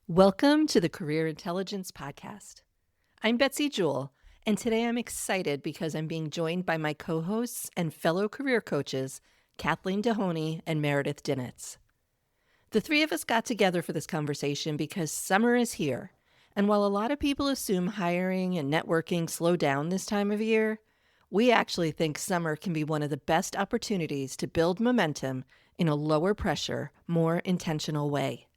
Welcome to the Career Intelligence Podcast. I'm Betsy Jewell, and today I'm excited because I'm being joined by my co-hosts and fellow career coaches, Kathleen Dohoney and Meredith Pasekoff-Dinitz. The three of us got together for this conversation because summer is here, and while a lot of people assume hiring and networking slow down this time of year, we actually think summer can be one of the best opportunities to build momentum in a lower pressure, more intentional way.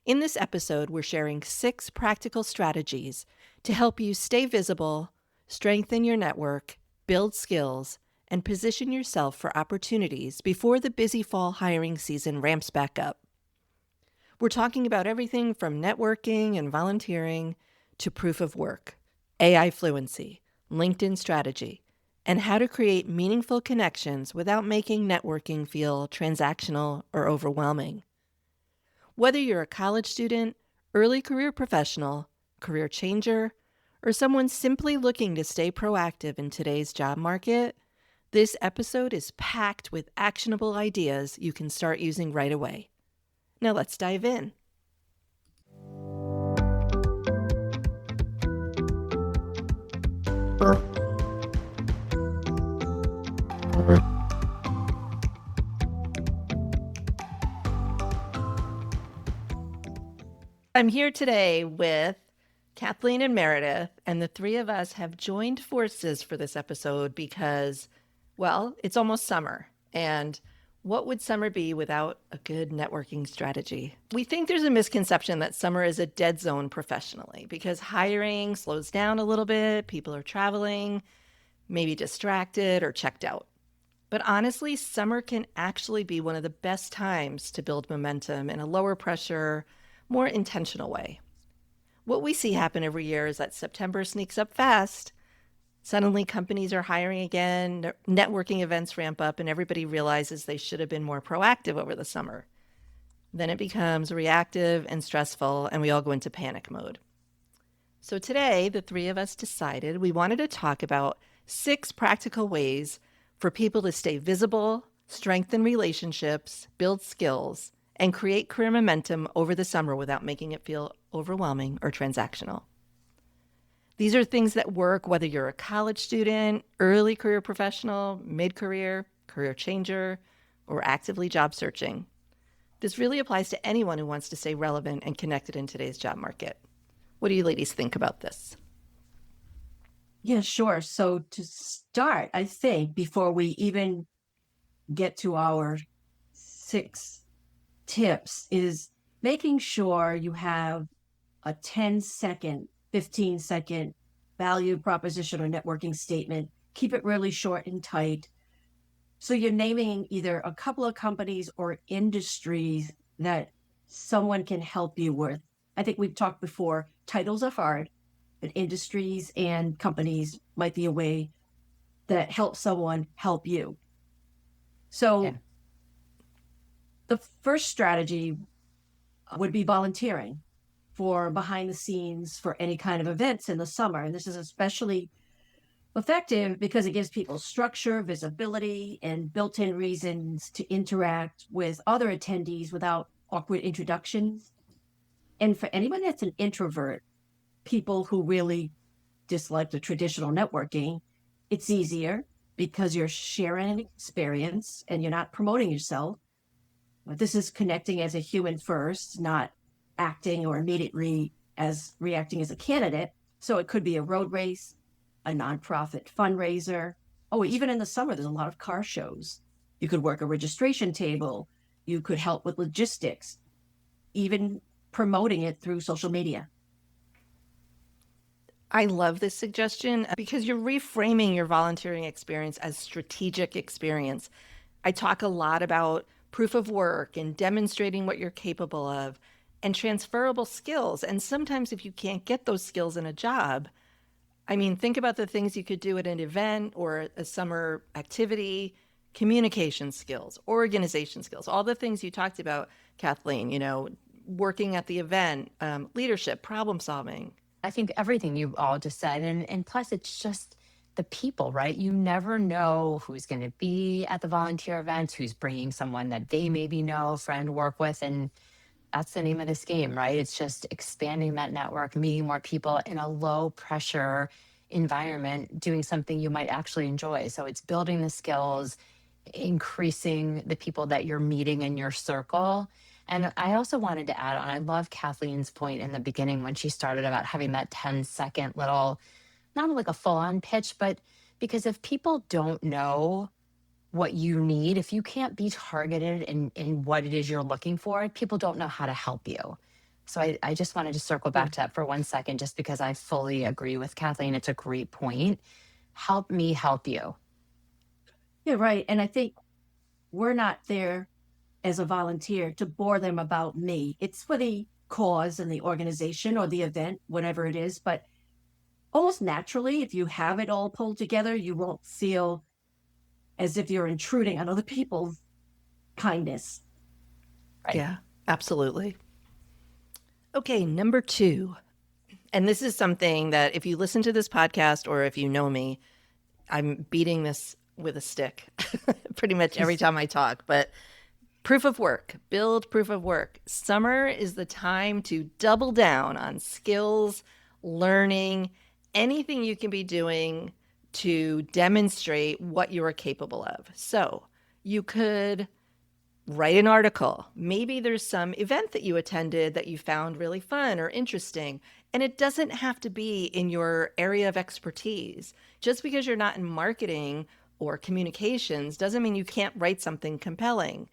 In this episode, we're sharing 6 practical strategies to help you stay visible, strengthen your network, build skills, and position yourself for opportunities before the busy fall hiring season ramps back up. We're talking about everything from networking and volunteering to proof of work, AI fluency, LinkedIn strategy, and how to create meaningful connections without making networking feel transactional or overwhelming. Whether you're a college student, early career professional, career changer, or someone simply looking to stay proactive in today's job market, this episode is packed with actionable ideas you can start using right away. Now let's dive in. I'm here today with Kathleen and Meredith, and the three of us have joined forces for this episode because, well, it's almost summer. And what would summer be without a good networking strategy? We think there's a misconception that summer is a dead zone professionally because hiring slows down a little bit, people are traveling, maybe distracted or checked out. But honestly, summer can actually be one of the best times to build momentum in a lower pressure, more intentional way. What we see happen every year is that September sneaks up fast. Suddenly companies are hiring again, networking events ramp up, and everybody realizes they should have been more proactive over the summer. Then it becomes reactive and stressful, and we all go into panic mode. So today, the three of us decided we wanted to talk about 6 practical ways for people to stay visible, strengthen relationships, build skills, and create career momentum over the summer without making it feel overwhelming or transactional. These are things that work whether you're a college student, early career professional, mid-career, career changer, or actively job searching. This really applies to anyone who wants to stay relevant and connected in today's job market. What do you ladies think about this? Yeah, sure. So to start, I think before we even get to our 6 tips is making sure you have a 10-second, 15-second value proposition or networking statement. Keep it really short and tight. So you're naming either a couple of companies or industries that someone can help you with. I think we've talked before, titles are hard, but industries and companies might be a way that helps someone help you. So the first strategy would be volunteering for behind the scenes for any kind of events in the summer. And this is especially effective because it gives people structure, visibility, and built-in reasons to interact with other attendees without awkward introductions. And for anyone that's an introvert, people who really dislike the traditional networking, it's easier because you're sharing an experience and you're not promoting yourself. But this is connecting as a human first, not acting or immediately as reacting as a candidate. So it could be a road race, a nonprofit fundraiser. Oh, even in the summer, there's a lot of car shows. You could work a registration table. You could help with logistics, even promoting it through social media. I love this suggestion because you're reframing your volunteering experience as strategic experience. I talk a lot about proof of work and demonstrating what you're capable of and transferable skills. And sometimes if you can't get those skills in a job, I mean, think about the things you could do at an event or a summer activity, communication skills, organization skills, all the things you talked about, Kathleen, working at the event, leadership, problem solving. I think everything you all just said. And plus, it's just the people, right? You never know who's going to be at the volunteer events, who's bringing someone that they maybe know, friend, work with. And that's the name of this game, right? It's just expanding that network, meeting more people in a low pressure environment, doing something you might actually enjoy. So it's building the skills, increasing the people that you're meeting in your circle. And I also wanted to add on, I love Kathleen's point in the beginning when she started about having that 10-second little, not like a full on pitch, but because if people don't know what you need, if you can't be targeted in what it is you're looking for, people don't know how to help you. So I just wanted to circle back to that for 1 second, just because I fully agree with Kathleen. It's a great point. Help me help you. Yeah, right. And I think we're not there as a volunteer to bore them about me. It's for the cause and the organization or the event, whatever it is. But almost naturally, if you have it all pulled together, you won't feel as if you're intruding on other people's kindness. Right. Yeah, absolutely. Okay, number 2. And this is something that if you listen to this podcast or if you know me, I'm beating this with a stick pretty much every time I talk. But proof of work, build proof of work. Summer is the time to double down on skills, learning, anything you can be doing to demonstrate what you are capable of. So you could write an article. Maybe there's some event that you attended that you found really fun or interesting. And it doesn't have to be in your area of expertise. Just because you're not in marketing or communications doesn't mean you can't write something compelling.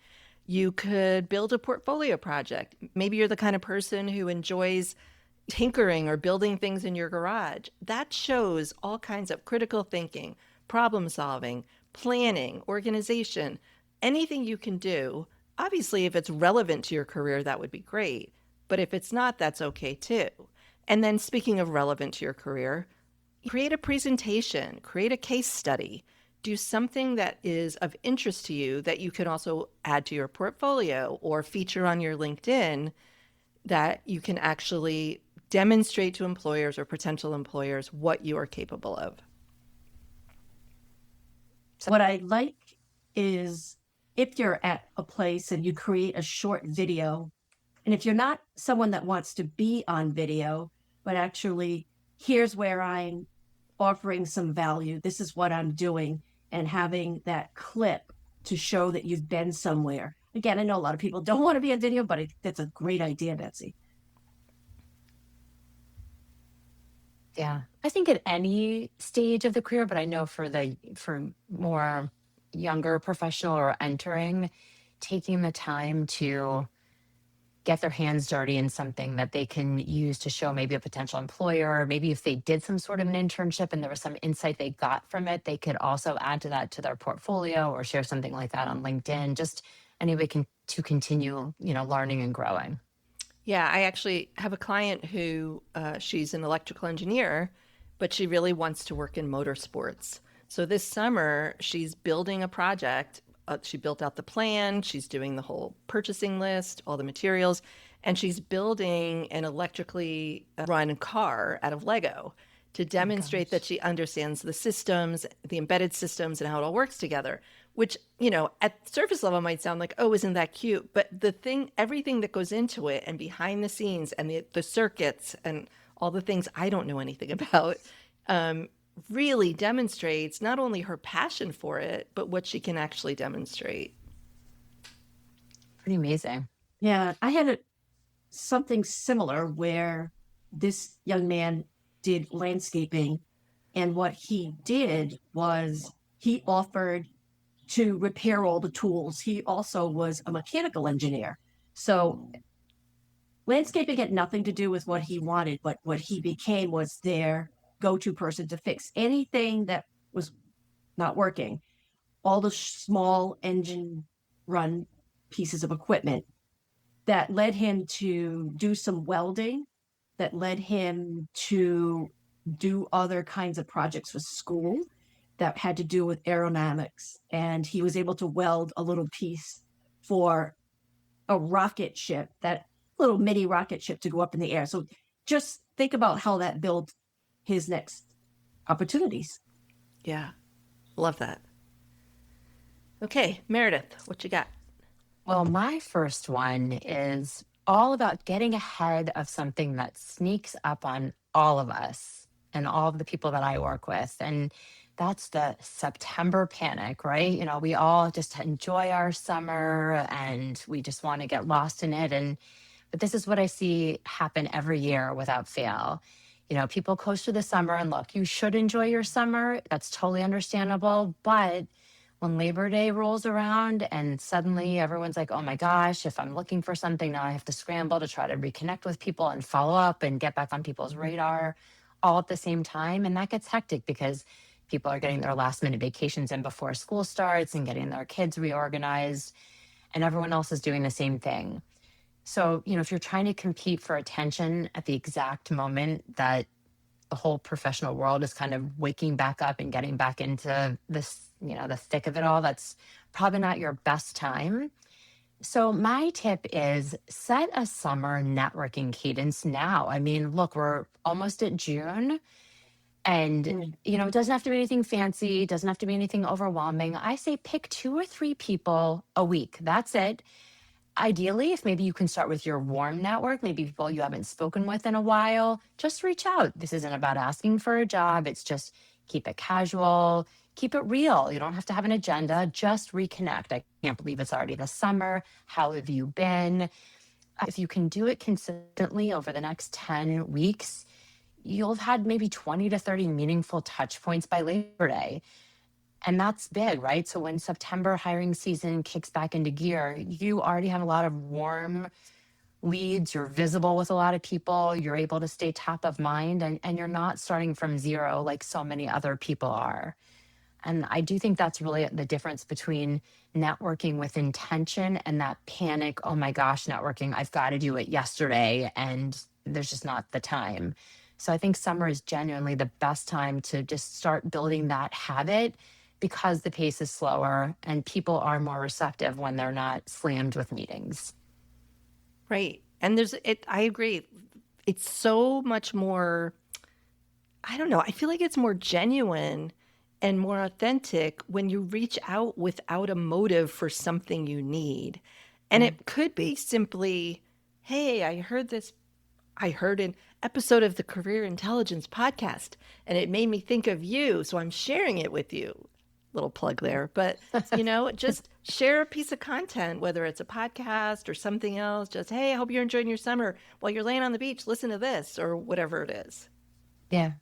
You could build a portfolio project. Maybe you're the kind of person who enjoys tinkering or building things in your garage. That shows all kinds of critical thinking, problem solving, planning, organization, anything you can do. Obviously, if it's relevant to your career, that would be great. But if it's not, that's okay too. And then speaking of relevant to your career, create a presentation, create a case study, do something that is of interest to you that you can also add to your portfolio or feature on your LinkedIn that you can actually demonstrate to employers or potential employers what you are capable of. What I like is if you're at a place and you create a short video, and if you're not someone that wants to be on video, but actually, here's where I'm offering some value, this is what I'm doing, and having that clip to show that you've been somewhere. Again, I know a lot of people don't want to be on video, but that's a great idea, Betsy. Yeah. I think at any stage of the career, but I know for more younger professional or entering, taking the time to get their hands dirty in something that they can use to show maybe a potential employer, or maybe if they did some sort of an internship and there was some insight they got from it, they could also add to that to their portfolio or share something like that on LinkedIn. Just any way to continue, learning and growing. Yeah, I actually have a client who she's an electrical engineer, but she really wants to work in motorsports. So this summer, she's building a project. She built out the plan. She's doing the whole purchasing list, all the materials, and she's building an electrically run car out of Lego to demonstrate that she understands the systems, the embedded systems, and how it all works together. Which, at surface level might sound like, oh, isn't that cute? But everything that goes into it and behind the scenes and the circuits and all the things I don't know anything about really demonstrates not only her passion for it, but what she can actually demonstrate. Pretty amazing. Yeah, I had something similar where this young man did landscaping, and what he did was he offered to repair all the tools. He also was a mechanical engineer. So landscaping had nothing to do with what he wanted, but what he became was their go-to person to fix anything that was not working. All the small engine run pieces of equipment that led him to do some welding, that led him to do other kinds of projects with school that had to do with aerodynamics. And he was able to weld a little piece for a rocket ship, that little mini rocket ship to go up in the air. So just think about how that built his next opportunities. Yeah, love that. Okay, Meredith, what you got? Well, my first one is all about getting ahead of something that sneaks up on all of us and all of the people that I work with. And that's the September panic, right? You know, we all just enjoy our summer and we just want to get lost in it. But this is what I see happen every year without fail. You know, people coast through the summer and look, you should enjoy your summer. That's totally understandable. But when Labor Day rolls around and suddenly everyone's like, oh my gosh, if I'm looking for something, now I have to scramble to try to reconnect with people and follow up and get back on people's radar all at the same time. And that gets hectic because people are getting their last minute vacations in before school starts and getting their kids reorganized, and everyone else is doing the same thing. So, you know, if you're trying to compete for attention at the exact moment that the whole professional world is kind of waking back up and getting back into this, you know, the thick of it all, that's probably not your best time. So my tip is set a summer networking cadence now. I mean, look, we're almost at June and, you know, it doesn't have to be anything fancy. It doesn't have to be anything overwhelming. I say pick 2 or 3 people a week. That's it. Ideally, if maybe you can start with your warm network, maybe people you haven't spoken with in a while, just reach out. This isn't about asking for a job. It's just keep it casual, keep it real. You don't have to have an agenda, just reconnect. I can't believe it's already the summer. How have you been? If you can do it consistently over the next 10 weeks, you'll have had maybe 20 to 30 meaningful touch points by Labor Day. And that's big, right? So when September hiring season kicks back into gear, you already have a lot of warm leads. You're visible with a lot of people. You're able to stay top of mind and you're not starting from zero like so many other people are. And I do think that's really the difference between networking with intention and that panic, oh my gosh, networking, I've got to do it yesterday and there's just not the time. So I think summer is genuinely the best time to just start building that habit because the pace is slower and people are more receptive when they're not slammed with meetings. Right. And I agree. It's so much more, I don't know, I feel like it's more genuine and more authentic when you reach out without a motive for something you need. And it could be simply, hey, I heard an episode of the Career Intelligence podcast and it made me think of you. So I'm sharing it with you. Little plug there. But, you know, just share a piece of content, whether it's a podcast or something else. Just, hey, I hope you're enjoying your summer. While you're laying on the beach, listen to this or whatever it is. Yeah.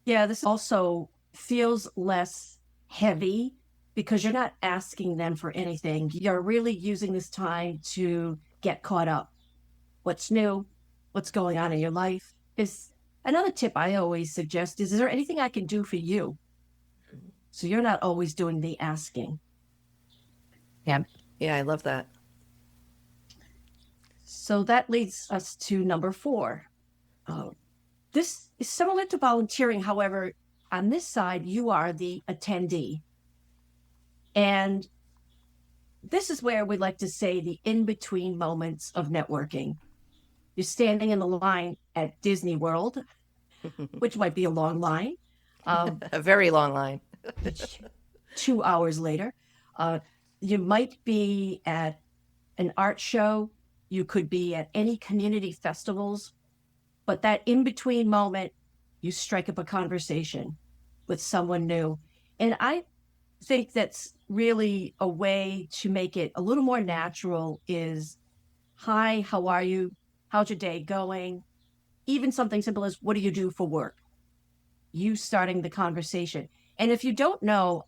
Yeah, this also feels less heavy because you're not asking them for anything. You're really using this time to get caught up. What's new? What's going on in your life? Is another tip I always suggest is there anything I can do for you? So you're not always doing the asking. Yeah. Yeah, I love that. So that leads us to number 4. This is similar to volunteering. However, on this side, you are the attendee. And this is where we like to say the in-between moments of networking. You're standing in the line at Disney World, which might be a long line. A very long line. 2 hours later, you might be at an art show. You could be at any community festivals, but that in-between moment, you strike up a conversation with someone new. And I think that's really a way to make it a little more natural is, hi, how are you? How's your day going? Even something simple as, what do you do for work? You starting the conversation. And if you don't know,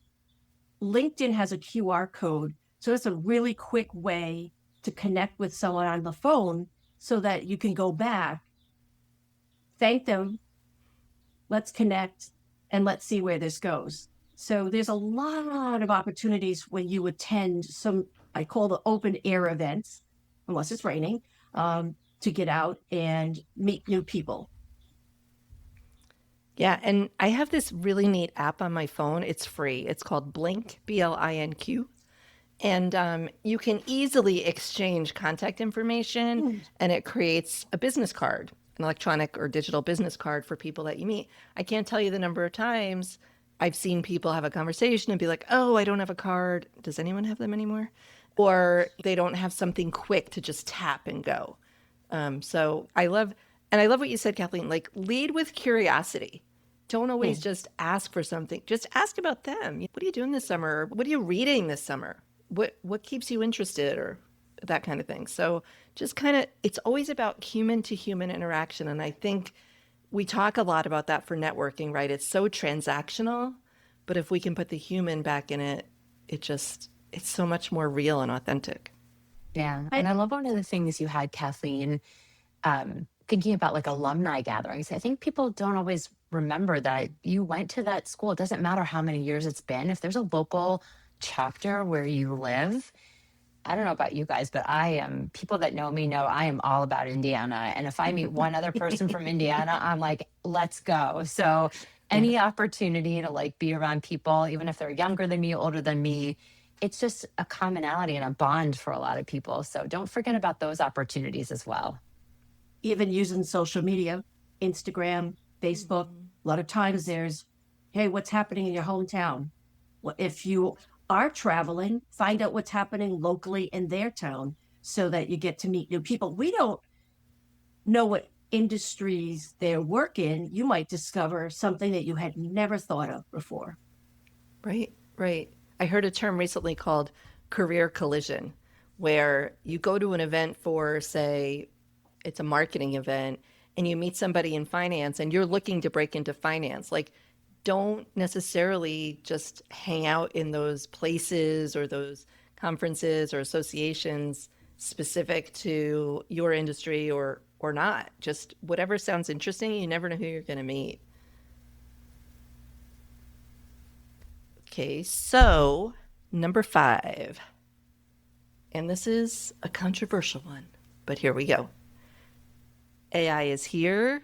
LinkedIn has a QR code. So it's a really quick way to connect with someone on the phone so that you can go back, thank them, let's connect, and let's see where this goes. So there's a lot of opportunities when you attend some, I call the open air events, unless it's raining, to get out and meet new people. Yeah, and I have this really neat app on my phone. It's free. It's called Blink, BLINQ. And you can easily exchange contact information and it creates a business card, an electronic or digital business card for people that you meet. I can't tell you the number of times I've seen people have a conversation and be like, oh, I don't have a card. Does anyone have them anymore? or they don't have something quick to just tap and go. So I love what you said, Kathleen, like lead with curiosity. Don't always just ask for something. Just ask about them. What are you doing this summer? What are you reading this summer? What keeps you interested, or that kind of thing. So just kind of, it's always about human to human interaction. And I think we talk a lot about that for networking, right? It's so transactional, but if we can put the human back in it, it's so much more real and authentic. Yeah. And I love one of the things you had, Kathleen, thinking about like alumni gatherings. I think people don't always remember that you went to that school. It doesn't matter how many years it's been. If there's a local chapter where you live, I don't know about you guys, but people that know me know I am all about Indiana. And if I meet one other person from Indiana, I'm like, let's go. So any opportunity to like be around people, even if they're younger than me, older than me, it's just a commonality and a bond for a lot of people. So don't forget about those opportunities as well. Even using social media, Instagram, Facebook, a lot of times there's, hey, what's happening in your hometown? Well, if you are traveling, find out what's happening locally in their town so that you get to meet new people. We don't know what industries they work in. You might discover something that you had never thought of before. Right, right. I heard a term recently called career collision, where you go to an event for, say, it's a marketing event, and you meet somebody in finance and you're looking to break into finance. Like, don't necessarily just hang out in those places or those conferences or associations specific to your industry or not. Just whatever sounds interesting, you never know who you're going to meet. Okay, so number 5. And this is a controversial one, but here we go. AI is here.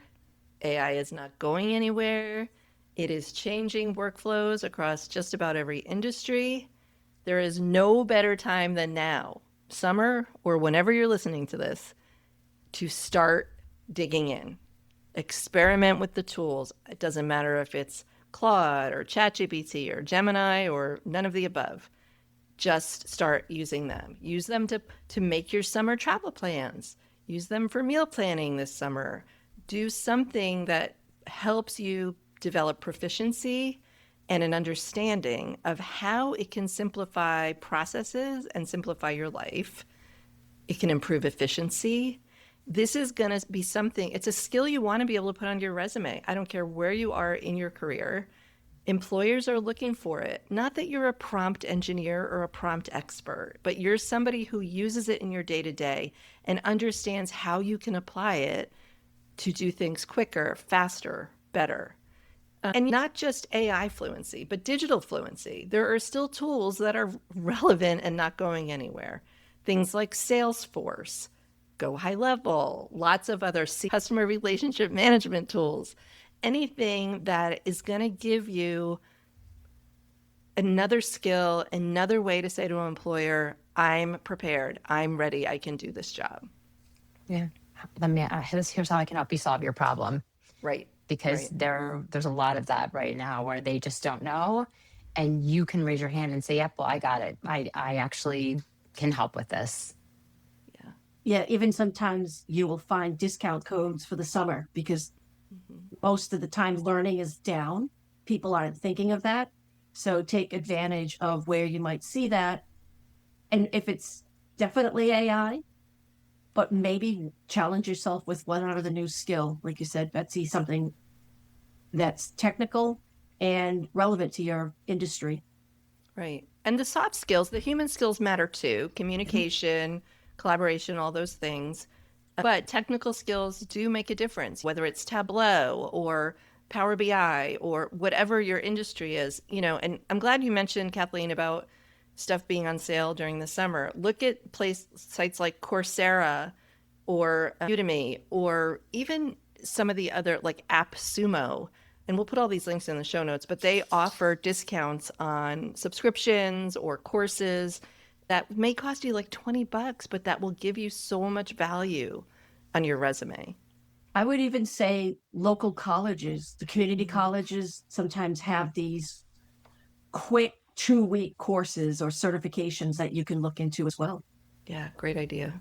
AI is not going anywhere. It is changing workflows across just about every industry. There is no better time than now, summer or whenever you're listening to this, to start digging in. Experiment with the tools. It doesn't matter if it's Claude or ChatGPT or Gemini or none of the above. Just start using them. Use them to make your summer travel plans. Use them for meal planning this summer. Do something that helps you develop proficiency and an understanding of how it can simplify processes and simplify your life. It can improve efficiency. This is going to be something, it's a skill you want to be able to put on your resume. I don't care where you are in your career. Employers are looking for it. Not that you're a prompt engineer or a prompt expert, but you're somebody who uses it in your day-to-day and understands how you can apply it to do things quicker, faster, better. And not just AI fluency, but digital fluency. There are still tools that are relevant and not going anywhere. Things like Salesforce, Go High Level, lots of other customer relationship management tools. Anything that is going to give you another skill, another way to say to an employer, I'm prepared, I'm ready, I can do this job. Yeah. Here's how I can help you solve your problem. Right. Because there's a lot of that right now where they just don't know. And you can raise your hand and say, yep, well, I got it. I actually can help with this. Yeah. Yeah, even sometimes you will find discount codes for the summer because most of the time learning is down. People aren't thinking of that. So take advantage of where you might see that. And if it's definitely AI, but maybe challenge yourself with one other new skill. Like you said, Betsy, something that's technical and relevant to your industry. Right. And the soft skills, the human skills matter too. Communication, collaboration, all those things. But technical skills do make a difference, whether it's Tableau or Power BI or whatever your industry is, and I'm glad you mentioned, Kathleen, about stuff being on sale during the summer. Look at sites like Coursera or Udemy, or even some of the other like AppSumo. And we'll put all these links in the show notes, but they offer discounts on subscriptions or courses that may cost you like $20, but that will give you so much value on your resume. I would even say local colleges, the community colleges sometimes have these quick 2-week courses or certifications that you can look into as well. Yeah, great idea.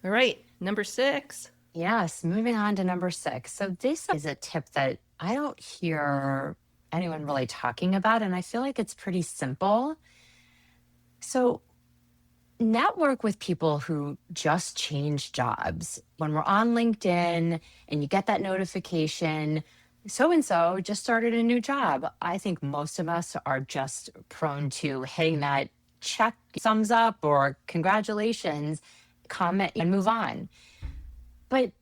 All right, number 6. Yes, moving on to number 6. So this is a tip that I don't hear anyone really talking about, and I feel like it's pretty simple. So network with people who just changed jobs. When we're on LinkedIn and you get that notification, so and so just started a new job, I think most of us are just prone to hitting that check, thumbs up, or congratulations, comment, and move on. But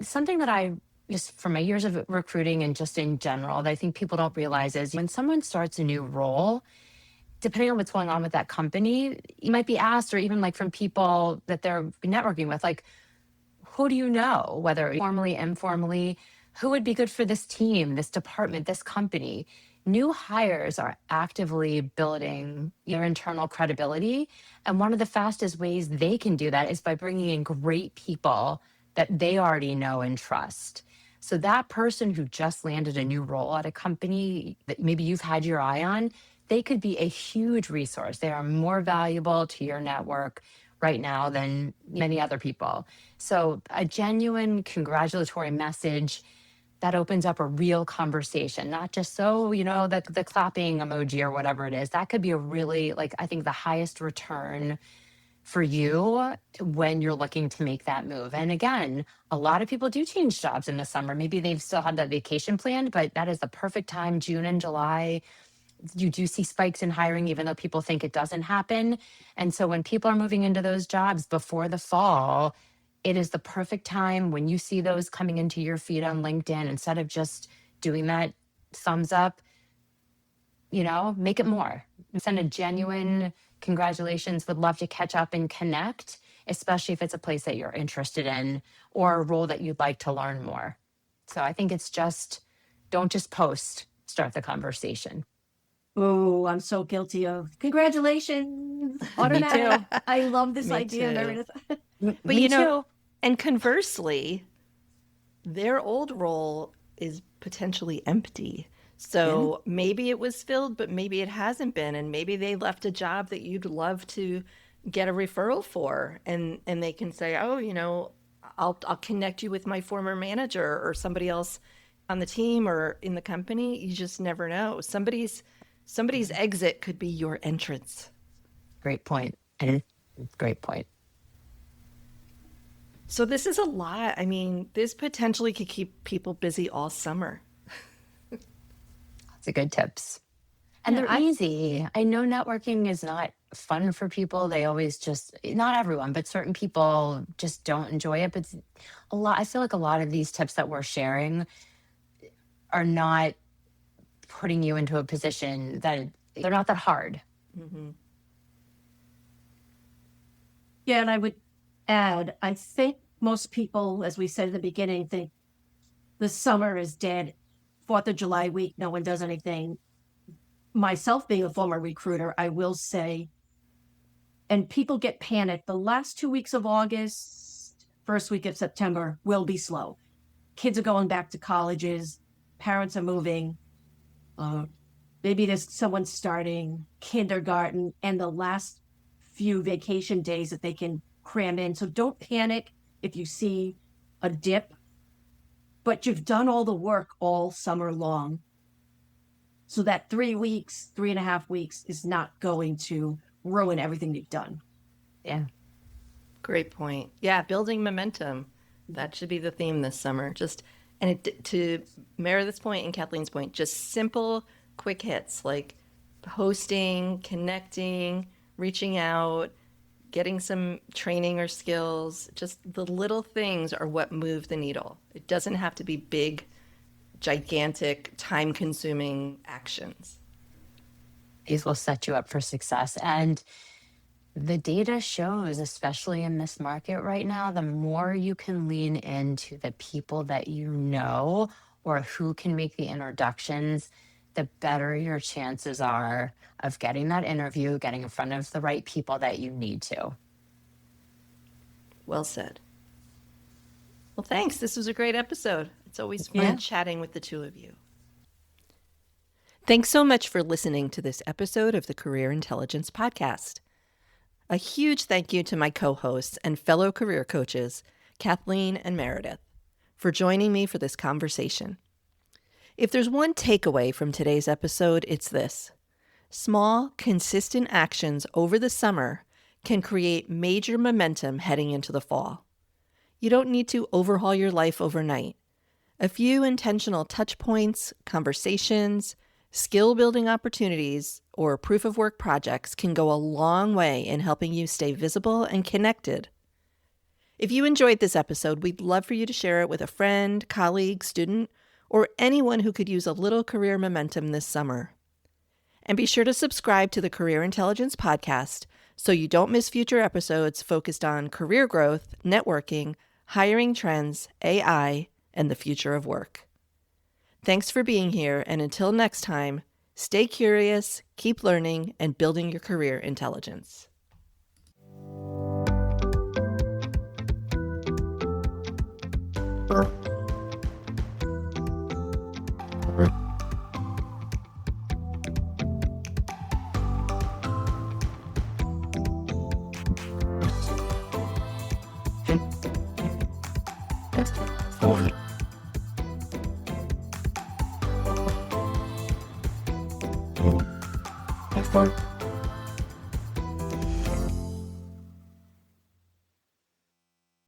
something that I just from my years of recruiting and just in general that I think people don't realize is when someone starts a new role, depending on what's going on with that company, you might be asked, or even like from people that they're networking with, like, who do you know, whether formally, informally, who would be good for this team, this department, this company? New hires are actively building their internal credibility. And one of the fastest ways they can do that is by bringing in great people that they already know and trust. So that person who just landed a new role at a company that maybe you've had your eye on, they could be a huge resource. They are more valuable to your network right now than many other people. So a genuine congratulatory message that opens up a real conversation, not just so, the clapping emoji or whatever it is. That could be a really, like, I think the highest return for you when you're looking to make that move. And again, a lot of people do change jobs in the summer. Maybe they've still had that vacation planned, but that is the perfect time, June and July. You do see spikes in hiring, even though people think it doesn't happen. And so when people are moving into those jobs before the fall, it is the perfect time when you see those coming into your feed on LinkedIn, instead of just doing that thumbs up, make it more. Send a genuine congratulations, would love to catch up and connect, especially if it's a place that you're interested in or a role that you'd like to learn more. So I think it's just, don't just post, start the conversation. Oh, I'm so guilty of congratulations. Automatic. I love this Me idea, too. Meredith. But Me too. and conversely, their old role is potentially empty. So maybe it was filled, but maybe it hasn't been. And maybe they left a job that you'd love to get a referral for. And they can say, oh, I'll connect you with my former manager or somebody else on the team or in the company. You just never know. Somebody's exit could be your entrance. Great point. Great point. So this is a lot. I mean, this potentially could keep people busy all summer. It's a good tips. And they're easy. I know networking is not fun for people. They always just, not everyone, but certain people just don't enjoy it. But I feel like a lot of these tips that we're sharing are not putting you into a position that they're not that hard. Mm-hmm. Yeah, and I would add, I think most people, as we said at the beginning, think the summer is dead. 4th of July week, no one does anything. Myself being a former recruiter, I will say, and people get panicked, the last 2 weeks of August, first week of September will be slow. Kids are going back to colleges, parents are moving, maybe there's someone starting kindergarten, and the last few vacation days that they can cram in. So don't panic if you see a dip, but you've done all the work all summer long. So that 3.5 weeks is not going to ruin everything you've done. Yeah. Great point. Yeah, building momentum. That should be the theme this summer. To Meredith's point and Kathleen's point, just simple, quick hits like posting, connecting, reaching out, getting some training or skills. Just the little things are what move the needle. It doesn't have to be big, gigantic, time-consuming actions. These will set you up for success. And the data shows, especially in this market right now, the more you can lean into the people that you know or who can make the introductions, the better your chances are of getting that interview, getting in front of the right people that you need to. Well said. Well, thanks. This was a great episode. It's always fun chatting with the two of you. Thanks so much for listening to this episode of the Career Intelligence Podcast. A huge thank you to my co-hosts and fellow career coaches, Kathleen and Meredith, for joining me for this conversation. If there's one takeaway from today's episode, it's this. Small, consistent actions over the summer can create major momentum heading into the fall. You don't need to overhaul your life overnight. A few intentional touch points, conversations, skill-building opportunities, or proof of work projects can go a long way in helping you stay visible and connected. If you enjoyed this episode, we'd love for you to share it with a friend, colleague, student, or anyone who could use a little career momentum this summer. And be sure to subscribe to the Career Intelligence Podcast so you don't miss future episodes focused on career growth, networking, hiring trends, AI, and the future of work. Thanks for being here, and until next time, stay curious, keep learning, and building your career intelligence. Fine.